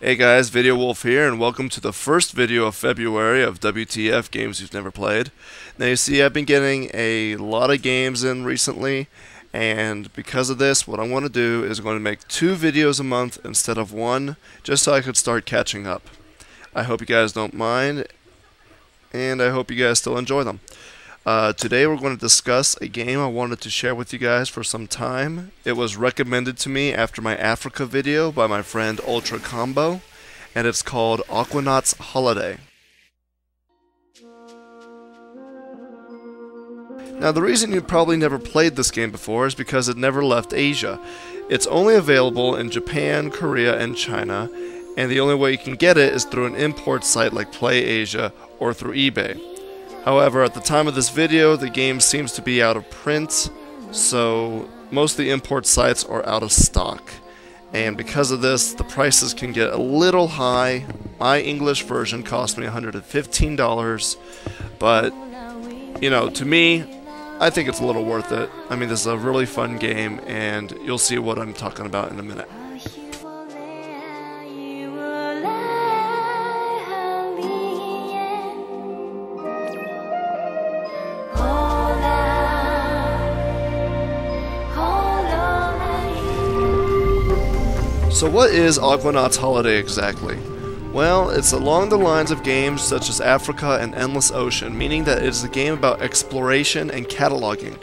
Hey guys, Video Wolf here, and welcome to the first video of February of WTF Games You've Never Played. Now you see I've been getting a lot of games in recently, and because of this, what I want to do is I'm going to make 2 videos a month instead of 1, just so I could start catching up. I hope you guys don't mind, and I hope you guys still enjoy them. Today we're going to discuss a game I wanted to share with you guys for some time. It was recommended to me after my Africa video by my friend Ultra Combo, and it's called Aquanaut's Holiday. Now the reason you probably never played this game before is because it never left Asia. It's only available in Japan, Korea, and China, and the only way you can get it is through an import site like PlayAsia or through eBay. However, at the time of this video, the game seems to be out of print, so most of the import sites are out of stock. And because of this, the prices can get a little high. My English version cost me $115, but, you know, to me, I think it's a little worth it. I mean, this is a really fun game, and you'll see what I'm talking about in a minute. So what is Aquanaut's Holiday exactly? Well, it's along the lines of games such as Africa and Endless Ocean, meaning that it is a game about exploration and cataloging.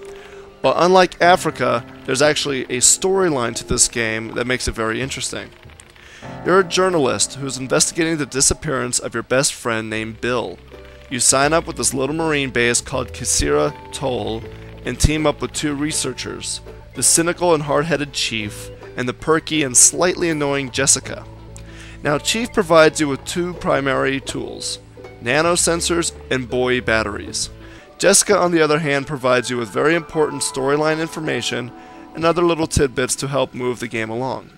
But unlike Africa, there's actually a storyline to this game that makes it very interesting. You're a journalist who's investigating the disappearance of your best friend named Bill. You sign up with this little marine base called Kisira Toll and team up with 2 researchers, the cynical and hard-headed Chief, and the perky and slightly annoying Jessica. Now, Chief provides you with 2 primary tools, nanosensors and buoy batteries. Jessica, on the other hand, provides you with very important storyline information and other little tidbits to help move the game along.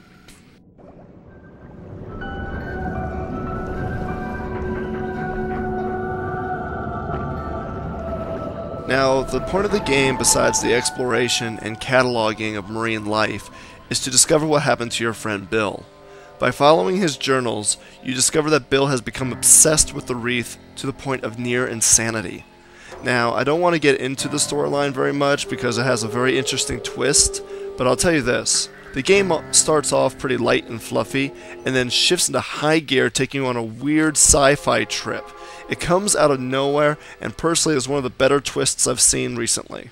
Now, the point of the game, besides the exploration and cataloging of marine life, is to discover what happened to your friend Bill. By following his journals, you discover that Bill has become obsessed with the reef to the point of near insanity. Now, I don't want to get into the storyline very much because it has a very interesting twist, but I'll tell you this. The game starts off pretty light and fluffy, and then shifts into high gear, taking you on a weird sci-fi trip. It comes out of nowhere, and personally is one of the better twists I've seen recently.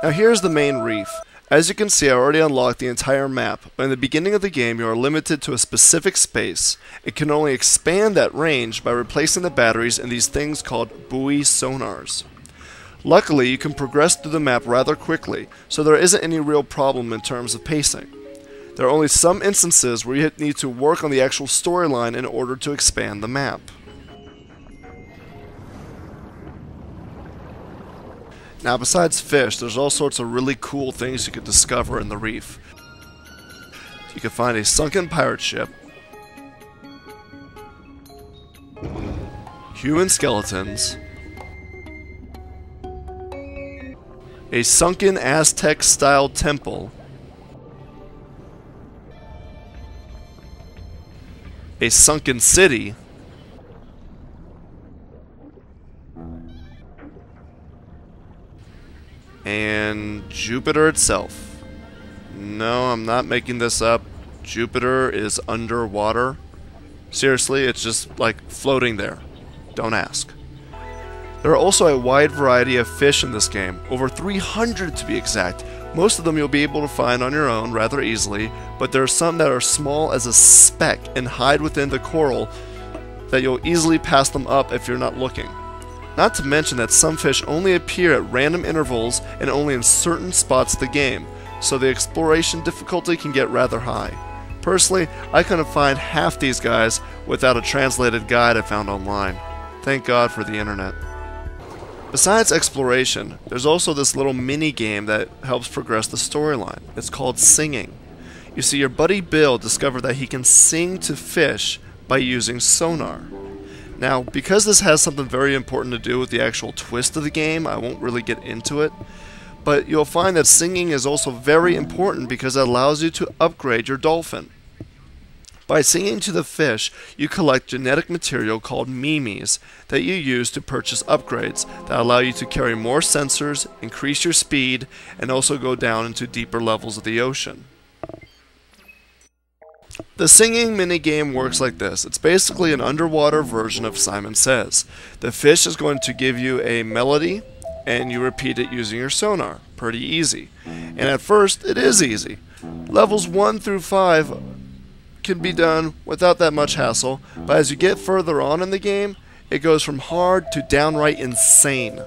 Now here's the main reef. As you can see, I already unlocked the entire map, but in the beginning of the game you are limited to a specific space. It can only expand that range by replacing the batteries in these things called buoy sonars. Luckily, you can progress through the map rather quickly, so there isn't any real problem in terms of pacing. There are only some instances where you need to work on the actual storyline in order to expand the map. Now, besides fish, there's all sorts of really cool things you could discover in the reef. You can find a sunken pirate ship, human skeletons, a sunken Aztec-style temple, a sunken city, and Jupiter itself. No, I'm not making this up. Jupiter is underwater. Seriously, it's just like floating there. Don't ask. There are also a wide variety of fish in this game, over 300 to be exact. Most of them you'll be able to find on your own rather easily, but there are some that are small as a speck and hide within the coral that you'll easily pass them up if you're not looking. Not to mention that some fish only appear at random intervals and only in certain spots of the game, so the exploration difficulty can get rather high. Personally, I couldn't find half these guys without a translated guide I found online. Thank God for the internet. Besides exploration, there's also this little mini game that helps progress the storyline. It's called singing. You see, your buddy Bill discovered that he can sing to fish by using sonar. Now, because this has something very important to do with the actual twist of the game, I won't really get into it. But you'll find that singing is also very important because it allows you to upgrade your dolphin. By singing to the fish, you collect genetic material called mimes that you use to purchase upgrades that allow you to carry more sensors, increase your speed, and also go down into deeper levels of the ocean. The singing minigame works like this. It's basically an underwater version of Simon Says. The fish is going to give you a melody, and you repeat it using your sonar. Pretty easy. And at first, it is easy. Levels 1 through 5 can be done without that much hassle, but as you get further on in the game, it goes from hard to downright insane.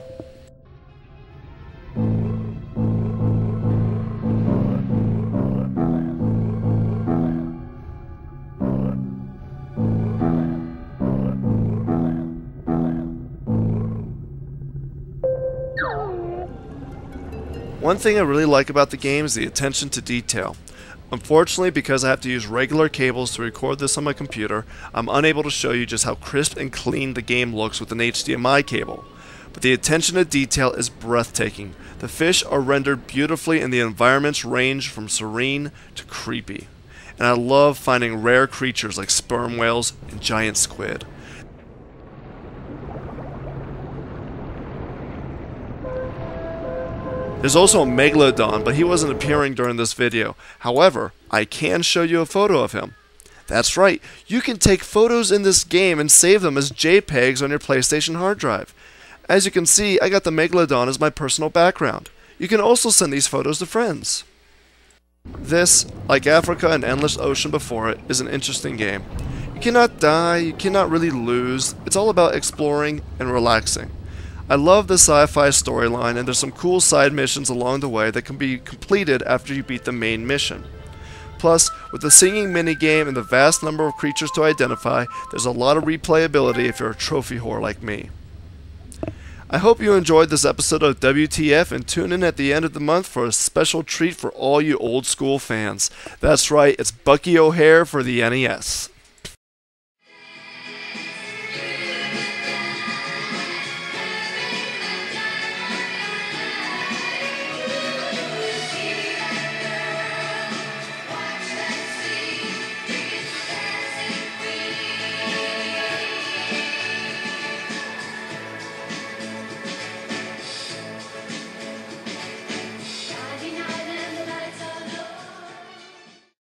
One thing I really like about the game is the attention to detail. Unfortunately, because I have to use regular cables to record this on my computer, I'm unable to show you just how crisp and clean the game looks with an HDMI cable. But the attention to detail is breathtaking. The fish are rendered beautifully and the environments range from serene to creepy. And I love finding rare creatures like sperm whales and giant squid. There's also a megalodon, but he wasn't appearing during this video. However, I can show you a photo of him. That's right, you can take photos in this game and save them as JPEGs on your PlayStation hard drive. As you can see, I got the megalodon as my personal background. You can also send these photos to friends. This, like Africa and Endless Ocean before it, is an interesting game. You cannot die, you cannot really lose. It's all about exploring and relaxing. I love the sci-fi storyline, and there's some cool side missions along the way that can be completed after you beat the main mission. Plus, with the singing minigame and the vast number of creatures to identify, there's a lot of replayability if you're a trophy whore like me. I hope you enjoyed this episode of WTF, and tune in at the end of the month for a special treat for all you old school fans. That's right, it's Bucky O'Hare for the NES.